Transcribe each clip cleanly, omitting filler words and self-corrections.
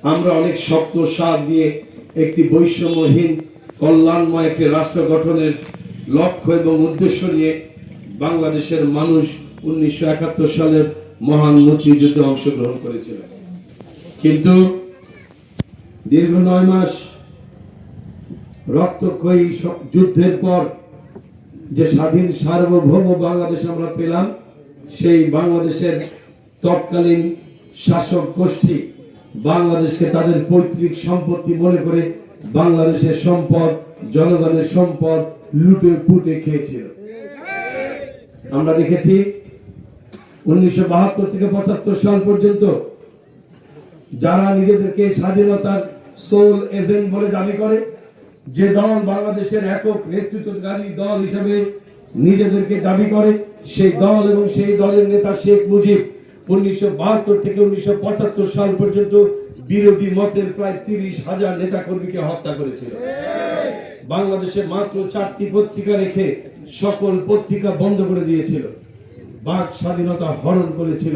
আমরা অনেক শক্ত স্বাদ দিয়ে একটি বৈষম্যহীন কল্যাণময় একটি রাষ্ট্র গঠনের লক্ষ্য এবং উদ্দেশ্য নিয়ে বাংলাদেশের মানুষ 1971 সালের মহান মুক্তিযুদ্ধে অংশগ্রহণ করেছিল। কিন্তু দীর্ঘ 9 মাস রক্তক্ষয়ী যুদ্ধের পর যে স্বাধীন সার্বভৌম বাংলাদেশ আমরা পেলাম, সেই বাংলাদেশের তৎকালীন শাসক গোষ্ঠী বাংলাদেশকে তাদের পৈতৃক সম্পত্তি মনে করে বাংলাদেশের সম্পদ, জনগণের সম্পদ লুটে পুঁটে খেয়েছিল। আমরা দেখেছি 1972 থেকে 75 সাল পর্যন্ত যারা নিজেদেরকে স্বাধীনতার সোল এজেন্ট বলে দাবি করে, যে দল বাংলাদেশের একক নেতৃত্বকারী দল হিসেবে নিজেদেরকে দাবি করে, সেই দল এবং সেই দলের নেতা শেখ মুজিব 1972 থেকে 1975 সাল পর্যন্ত বিরোধী মতের প্রায় 30,000 নেতা কর্মীকে হত্যা করেছিল। বাংলাদেশে মাত্র 4টি পত্রিকা রেখে সকল পত্রিকা বন্ধ করে দিয়েছিল। বাক স্বাধীনতা হরণ করেছিল।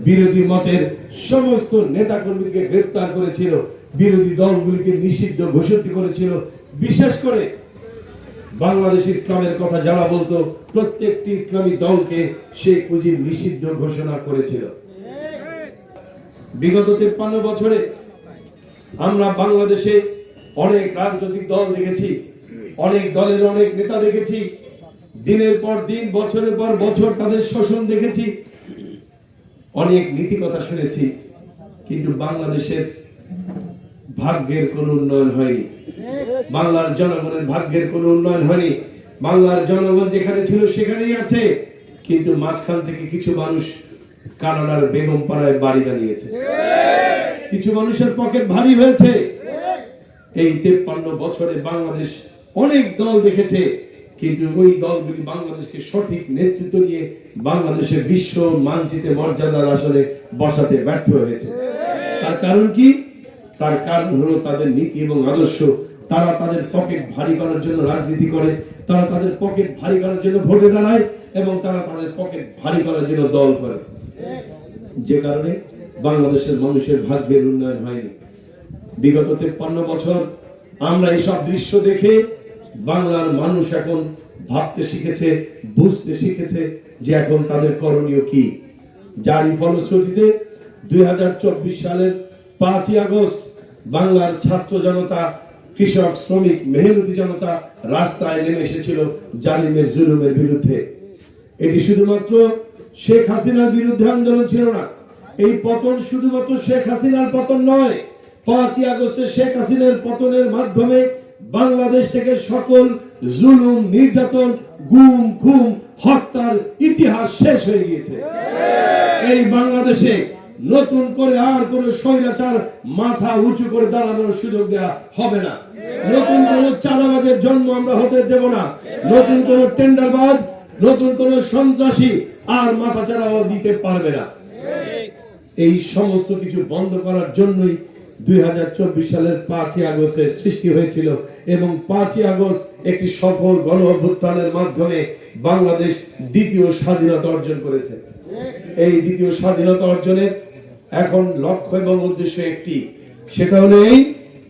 বিরোধী মতের সমস্ত নেতা কর্মীকে গ্রেফতার করেছিল। বিরোধী দলগুলিকে নিষিদ্ধ ঘোষণা করেছিল। বিশেষ করে বাংলাদেশ ইসলামের কথা যারা বলতো, প্রত্যেকটি ইসলামী দলকে শেখ মুজিব নিষিদ্ধ ঘোষণা করেছিল। বিগত 53 বছরে আমরা বাংলাদেশে অনেক রাজনৈতিক দল দেখেছি, অনেক দলের অনেক নেতা দেখেছি, দিনের পর দিন, বছরের পর বছর তাদের শোষণ দেখেছি, অনেক নীতি কথা শুনেছি, কিন্তু বাংলাদেশের ভাগ্যের কোনো উন্নয়ন হয়নি। বাংলার জনগণের ভাগ্যের কোনো উন্নয়ন হয়নি। বাংলার জনগণ যেখানে ছিল সেখানেই আছে, কিন্তু মাঝখান থেকে কিছু মানুষ কানাডার বেগম পাড়ায় বাড়ি বানিয়েছে, কিছু মানুষের পকেট ভারী হয়েছে। এই 53 বছরে বাংলাদেশ অনেক দল দেখেছে, কিন্তু ওই দলগুলি বাংলাদেশকে সঠিক নেতৃত্ব নিয়ে বাংলাদেশের বিশ্ব মানচিত্রে মর্যাদার আসলে বসাতে ব্যর্থ হয়েছে। তার কারণ কি? তার কারণ হলো তাদের নীতি এবং আদর্শ। তারা তাদের পকেট ভারী করার জন্য রাজনীতি করে, তারা তাদের পকেট ভারী করার জন্য ভোটে দাঁড়ায়, এবং তারা তাদের পকেট ভারী করার জন্য দল করে, যে কারণে বাংলাদেশের মানুষের ভাগ্যের উন্নয়ন হয়নি। বিগত 53 বছর আমরা এইসব দৃশ্য দেখে বাংলার মানুষ এখন ভাবতে শিখেছে, বুঝতে শিখেছে যে এখন তাদের করণীয় কি। যার ফলশ্রুতিতে 2024 সালের 5ই আগস্ট বাংলার ছাত্র জনতা, কৃষক, শ্রমিক, মেহনতি জনতা রাস্তায় নেমে এসেছিল জালিমের জুলুমের বিরুদ্ধে। এটি শুধুমাত্র শেখ হাসিনার বিরুদ্ধে আন্দোলন ছিল না। এই পতন শুধুমাত্র শেখ হাসিনার পতন নয়। 5ই আগস্টে শেখ হাসিনার পতনের মাধ্যমে বাংলাদেশ থেকে সকল জুলুম, নির্যাতন, গুম, খুন, হত্যার ইতিহাস শেষ হয়ে গিয়েছে। এই বাংলাদেশে নতুন করে আর কোন স্বৈরাচার মাথা উঁচু করে দাঁড়ানোর সুযোগ দেওয়া হবে না। নতুন কোন চাঁদাবাজের জন্ম আমরা হতে দেব না। নতুন কোন টেন্ডারবাজ, নতুন কোন সন্ত্রাসী আর মাথাচাড়াও দিতে পারবে না। এই সমস্ত কিছু বন্ধ করার জন্যই 2024 সালের 5ই আগস্টের সৃষ্টি হয়েছিল, এবং 5ই আগস্ট একটি সফল গণ অভ্যুত্থানের মাধ্যমে বাংলাদেশ দ্বিতীয় স্বাধীনতা অর্জন করেছে। এই দ্বিতীয় স্বাধীনতা অর্জনের এখন লক্ষ্য এবং উদ্দেশ্য একটি, সেটা হলো এই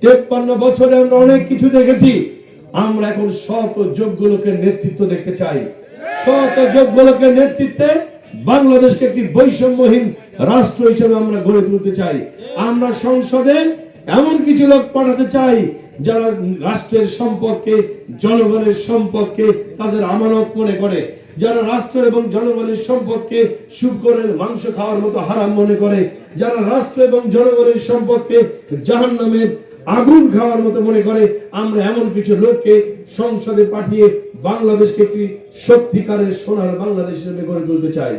53 বছরে আমরা অনেক কিছু দেখেছি। আমরা এখন সৎ ও যোগ্য লোকের নেতৃত্ব দেখতে চাই। সৎ ও যোগ্য লোকের নেতৃত্বে বাংলাদেশকে একটি বৈষম্যহীন রাষ্ট্র হিসেবে আমরা গড়ে তুলতে চাই। আমরা সংসদে এমন কিছু লোক পাঠাতে চাই যারা রাষ্ট্রের সম্পদকে, জনগণের সম্পদকে তাদের আমানত মনে করে, যারা রাষ্ট্র এবং জনগণের সম্পদকে শুকরের মাংস খাওয়ার মতো হারাম মনে করে, যারা রাষ্ট্র এবং জনগণের সম্পদকে জাহান্নামের আগুন খাওয়ার মতো মনে করে। আমরা এমন কিছু লোককে সংসদে পাঠিয়ে বাংলাদেশকে একটি সত্যিকারের সোনার বাংলাদেশ হিসেবে গড়ে তুলতে চাই।